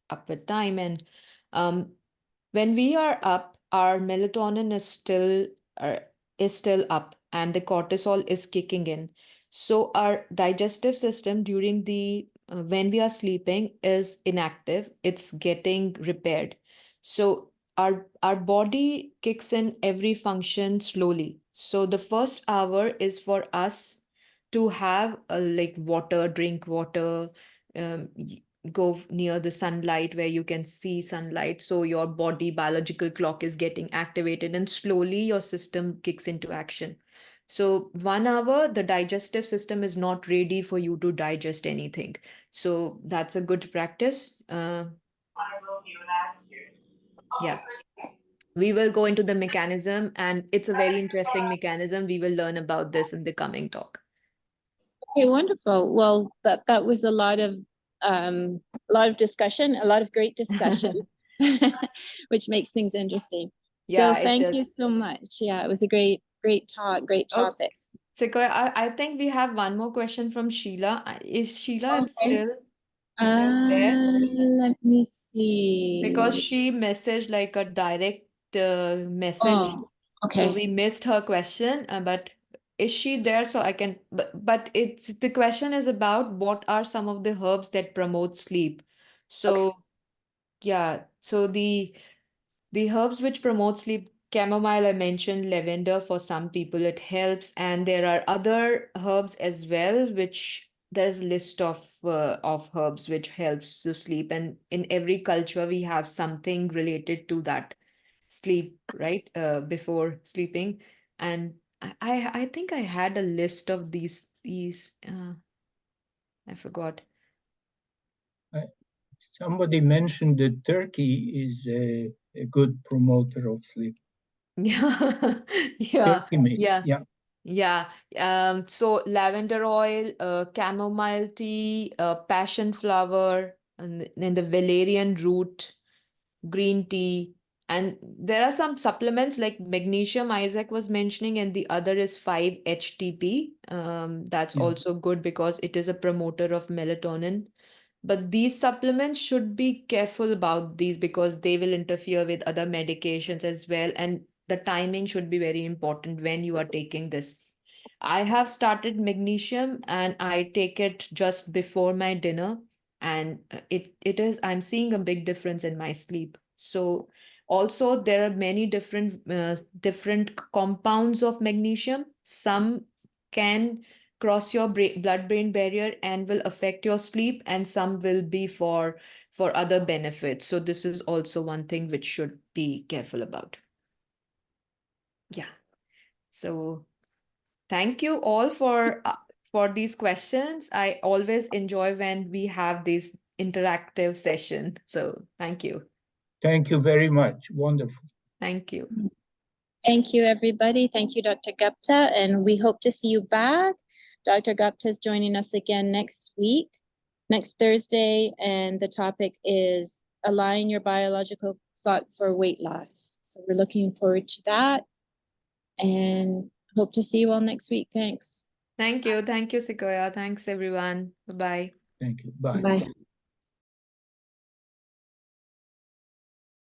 up with time, and when we are up, our melatonin is still up, and the cortisol is kicking in. So our digestive system during the when we are sleeping is inactive. It's getting repaired. So our body kicks in every function slowly. So the first hour is for us to have like water, drink water, go near the sunlight where you can see sunlight, so your body biological clock is getting activated and slowly your system kicks into action. So 1 hour the digestive system is not ready for you to digest anything, so that's a good practice. Yeah, we will go into the mechanism, and it's a very interesting mechanism. We will learn about this in the coming talk. Okay, wonderful. Well, that was a lot of discussion, a lot of great discussion, which makes things interesting. Yeah, So it thank you is. so much. Yeah, it was a great talk, great topic. Sequoia, I think we have one more question from Sheila. Is Sheila Okay. still? Still there? Let me see. Because she messaged like a direct message. Oh, So okay. we missed her question, but is she there? So I can, but it's the question is about what are some of the herbs that promote sleep. So yeah, so the herbs which promote sleep, chamomile, I mentioned, lavender for some people it helps, and there are other herbs as well, which there's a list of herbs which helps to sleep, and in every culture we have something related to that sleep, right? Before sleeping, and I think I had a list of these. I forgot. Somebody mentioned that Turkey is a good promoter of sleep. Yeah, yeah, Turkey meat, yeah. yeah. Yeah, so lavender oil, chamomile tea, passion flower, and then the valerian root, green tea, and there are some supplements like magnesium Isaac was mentioning, and the other is 5-HTP. That's Yeah. also good because it is a promoter of melatonin. But these supplements should be careful about these because they will interfere with other medications as well. And the timing should be very important when you are taking this. I have started magnesium and I take it just before my dinner. And I'm seeing a big difference in my sleep. So also there are many different compounds of magnesium. Some can cross your blood-brain barrier and will affect your sleep, and some will be for other benefits. So this is also one thing which should be careful about. Yeah. So thank you all for these questions. I always enjoy when we have this interactive session. So thank you. Thank you very much. Wonderful. Thank you. Thank you, everybody. Thank you, Dr. Gupta, and we hope to see you back. Dr. Gupta is joining us again next week, next Thursday, and the topic is align your biological clock for weight loss. So we're looking forward to that and hope to see you all next week. Thanks. Thank you. Thank you, Sequoia. Thanks, everyone. Bye-bye. Thank you. Bye. Bye.